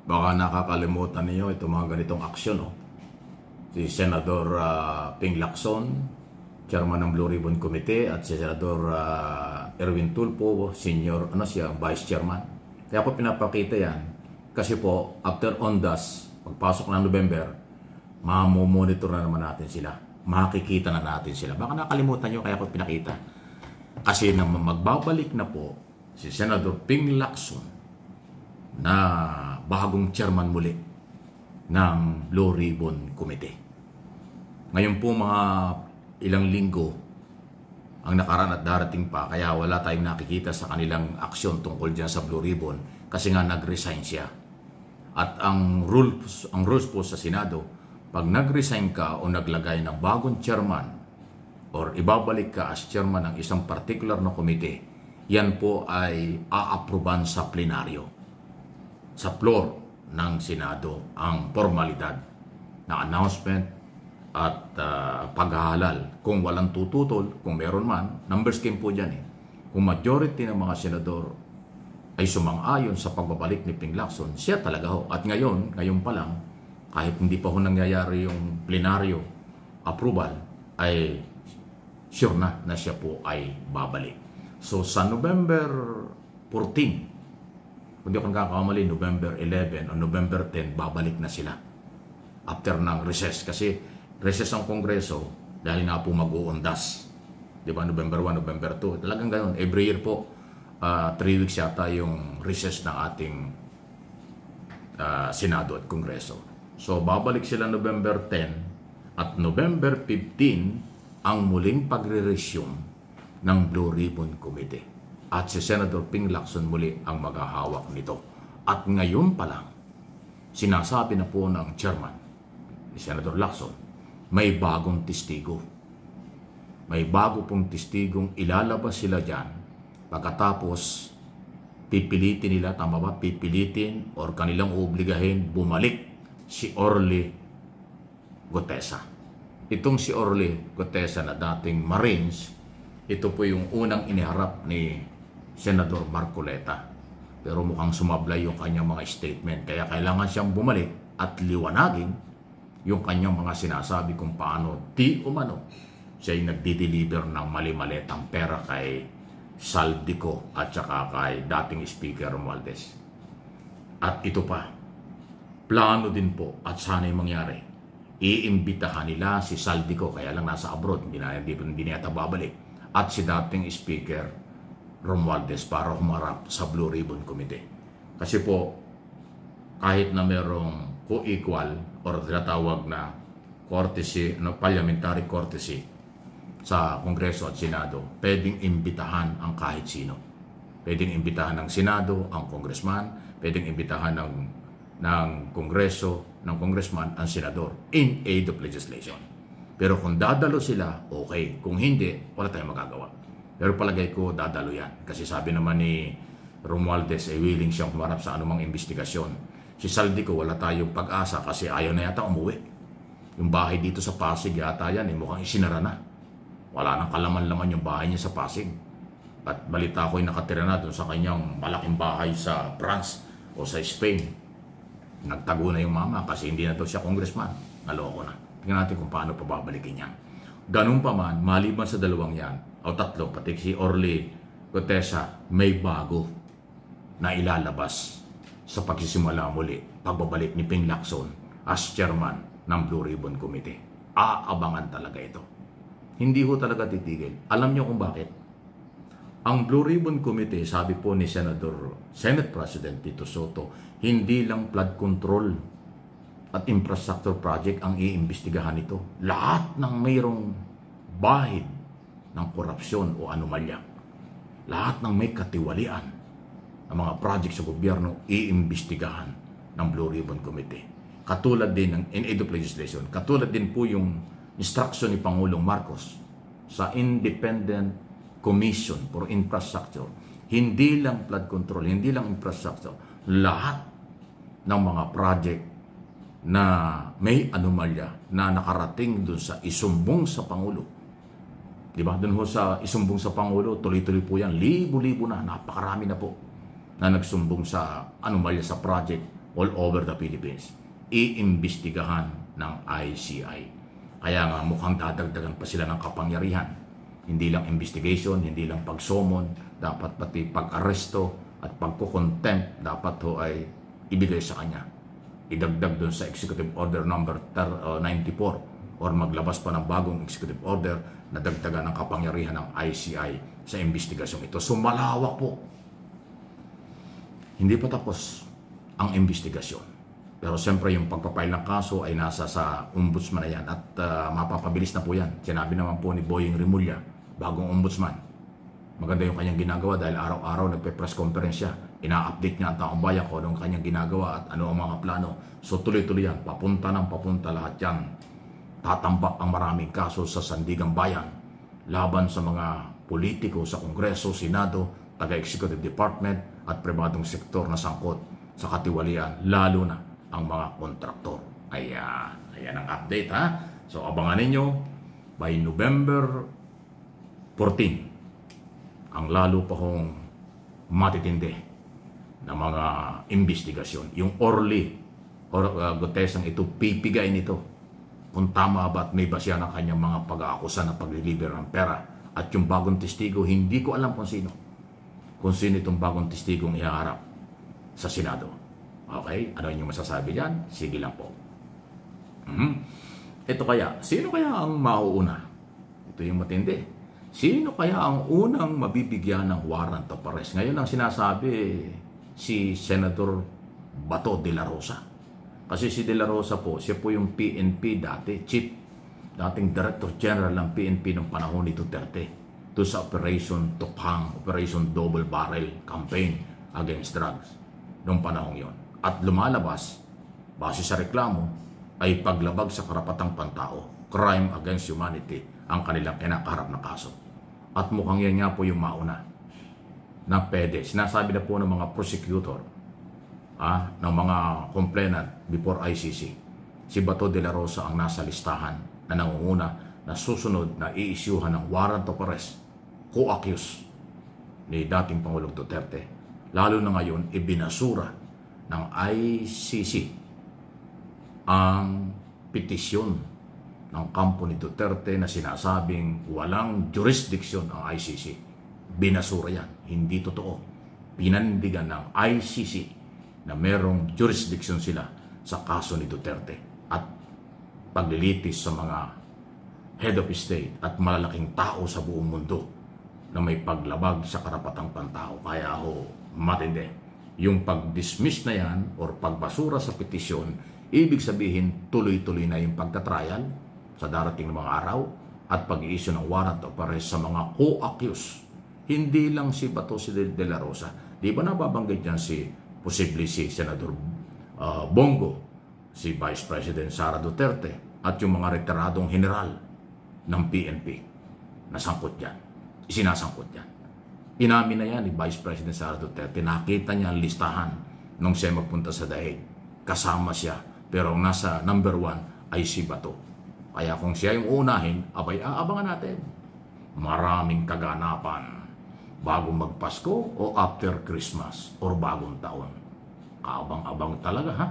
Baka nakakalimutan niyo itong mga ganitong aksyon, no? Si Senador Ping Lacson, Chairman ng Blue Ribbon Committee, at si Senador Erwin Tulfo, Senior, Vice Chairman. Kaya po pinapakita yan kasi po after Ondas, pagpasok ng November, mamomonitor na naman natin sila. Makikita na natin sila. Baka nakalimutan nyo, kaya po pinakita. Kasi naman magbabalik na po si Senador Ping Lacson na bagong chairman muli ng Blue Ribbon Committee. Ngayon po mga ilang linggo ang nakaraan at darating pa, kaya wala tayong nakikita sa kanilang aksyon tungkol dyan sa Blue Ribbon kasi nga nag-resign siya. At ang rules po sa Senado, pag nag-resign ka o naglagay ng bagong chairman or ibabalik ka as chairman ng isang particular na committee, yan po ay aaproban sa plenaryo, sa floor ng Senado, ang formalidad na announcement at paghahalal. Kung walang tututol, kung meron man, numbers game po dyan eh. Kung majority ng mga senador ay sumang-ayon sa pagbabalik ni Ping Lacson, siya talaga ho. At ngayon pa lang, kahit hindi pa ho nangyayari yung plenaryo approval, ay sure na siya po ay babalik. So sa November 14, kung di ako nakakamali, November 11 o November 10, babalik na sila after ng recess. Kasi recess ang Kongreso dahil nga po mag-uundas. Di ba? November 1, November 2. Talagang ganoon. Every year po, 3 weeks yata yung recess ng ating Senado at Kongreso. So, babalik sila November 10 at November 15 ang muling pagre-resume ng Blue Ribbon Committee. At si Senator Ping Lacson muli ang maghahawak nito. At ngayon pa lang, sinasabi na po ng chairman, ni Senator Lacson, may bagong testigo. May bago pong testigong ilalabas sila dyan pagkatapos pipilitin nila, tama ba? Pipilitin or kanilang obligahin bumalik si Orly Gutesa. Itong si Orly Gutesa na dating Marines, ito po yung unang iniharap ni Senador Marcoleta. Pero mukhang sumablay yung kanyang mga statement. Kaya kailangan siyang bumalik at liwanagin yung kanyang mga sinasabi kung paano di umano siya'y nagdi-deliver ng mali-maletang pera kay Saldico at saka kay dating Speaker Romualdez. At ito pa, plano din po at sana'y mangyari. Iimbitahan nila si Saldico, kaya lang nasa abroad, hindi na yata babalik, at si dating Speaker Romualdez para humarap sa Blue Ribbon Committee. Kasi po, kahit na merong co-equal or tinatawag na courtesy, parliamentary courtesy sa Kongreso at Senado, pwedeng imbitahan ang kahit sino. Pwedeng imbitahan ng Senado ang congressman, pwedeng imbitahan ng Kongreso, ng congressman ang senador in aid of legislation. Pero kung dadalo sila, okay. Kung hindi, wala tayong magagawa. Pero palagay ko, dadalo yan. Kasi sabi naman ni Romualdez ay willing siyang humarap sa anumang investigasyon. Si Saldico, wala tayong pag-asa kasi ayaw na yata umuwi. Yung bahay dito sa Pasig yata yan, mukhang isinara na. Wala nang kalaman-laman yung bahay niya sa Pasig. At balita ko ay nakatira na doon sa kanyang malaking bahay sa France o sa Spain. Nagtago na yung mama kasi hindi na daw siya congressman. Naloko na. Tingnan natin kung paano pababalikin yan. Ganun pa man, maliban sa dalawang yan, o tatlo, pati si Orly Gutesa, may bago na ilalabas sa pagsisimula muli, pagbabalik ni Ping Lacson as chairman ng Blue Ribbon Committee. Aabangan talaga ito. Hindi ho talaga titigil. Alam niyo kung bakit? Ang Blue Ribbon Committee, sabi po ni Senate President Tito Soto, hindi lang flood control at infrastructure project ang iimbestigahan nito. Lahat ng mayroong bahid ng korupsyon o anomalya, lahat ng may katiwalian ng mga project sa gobyerno, iimbestigahan ng Blue Ribbon Committee. Katulad din ng in aid of legislation, katulad din po yung instruction ni Pangulong Marcos sa Independent Commission for Infrastructure. Hindi lang flood control, hindi lang infrastructure. Lahat ng mga project na may anomalya na nakarating dun sa isumbong sa Pangulo. Diba? Dun ho sa isumbong sa Pangulo, tuloy-tuloy po yan. Libo-libo na, napakarami na po na nagsumbong sa anomalya sa project all over the Philippines. Iimbestigahan ng ICI. Kaya nga mukhang dadagdagan pa sila ng kapangyarihan. Hindi lang investigation, hindi lang pagsomon, dapat pati pag-aresto at pagkukontempt dapat ho ay ibigay sa kanya. Idagdag doon sa Executive Order number 94 or maglabas pa ng bagong Executive Order na dagdagan ng kapangyarihan ng ICI sa investigasyon ito. So malawak po. Hindi pa tapos ang investigasyon. Pero siyempre yung pagpapail ng kaso ay nasa sa ombudsman na yan at mapapabilis na po yan. Sinabi naman po ni Boying Rimulya, bagong ombudsman. Maganda yung kanyang ginagawa dahil araw-araw nagpe-press conference siya. Ina-update niya ang taong bayan kung anong kanyang ginagawa at ano ang mga plano. So tuloy-tuloy yan. Papunta ng papunta lahat yan. Tatambak ang maraming kaso sa sandigang bayan laban sa mga politiko sa Kongreso, Senado, taga-executive department at pribadong sektor na sangkot sa katiwalian, lalo na ang mga kontraktor. Ayan ang update ha. So abangan ninyo by November 14 ang lalo pa hong matitindi na mga investigasyon. Yung Orly Gutesang ito, pipigay nito kung tama ba at may basya ng kanyang mga pag-aakusa na pag-deliver ng pera. At yung bagong testigo, hindi ko alam kung sino. Kung sino itong bagong testigong ihaharap sa Senado. Okay? Ano yung masasabi dyan? Sige lang po. Ito kaya, sino kaya ang mauuna? Ito yung matindi. Sino kaya ang unang mabibigyan ng warrant of arrest? Ngayon ang sinasabi si Senator Bato de la Rosa. Kasi si de la Rosa po, siya po yung PNP dati, dating Director General ng PNP ng panahon ni Duterte. Ito sa Operation Tophang, Operation Double Barrel Campaign against drugs noong panahon yon. At lumalabas, base sa reklamo, ay paglabag sa karapatang pantao, crime against humanity, ang kanilang kinakaharap na kaso. At mukhang yan nga po yung mauna na pwede. Sinasabi na po ng mga prosecutor, ng mga complainant before ICC, si Bato de la Rosa ang nasa listahan na nangunguna na susunod na i-issuehan ng warrant of arrest, co-accused ni dating Pangulong Duterte. Lalo na ngayon, ibinasura ng ICC ang petisyon ng kampo ni Duterte na sinasabing walang jurisdiction ang ICC. Binasura yan. Hindi totoo. Pinandigan ng ICC na merong jurisdiction sila sa kaso ni Duterte at paglilitis sa mga head of state at malalaking tao sa buong mundo na may paglabag sa karapatang pantao. Kaya matindi. Yung pag-dismiss na yan or pagbasura sa petisyon, ibig sabihin tuloy-tuloy na yung pagtatrial sa darating na mga araw at pag-i-issue ng warrant of arrest sa mga co-accused. Hindi lang si Bato de la Rosa. Di ba nababanggit niyan posible si Senador Bongo, si Vice President Sara Duterte at yung mga retiradong general ng PNP na sangkot yan. Isinasangkot yan. Inamin na yan ni Vice President Sara Duterte. Nakita niya ang listahan nung siya magpunta sa Daig. Kasama siya. Pero ang nasa number 1 ay si Bato. Kaya kung siya yung unahin, aabangan natin. Maraming kaganapan bago magpasko o after Christmas or bagong taon. Kaabang-abang talaga ha.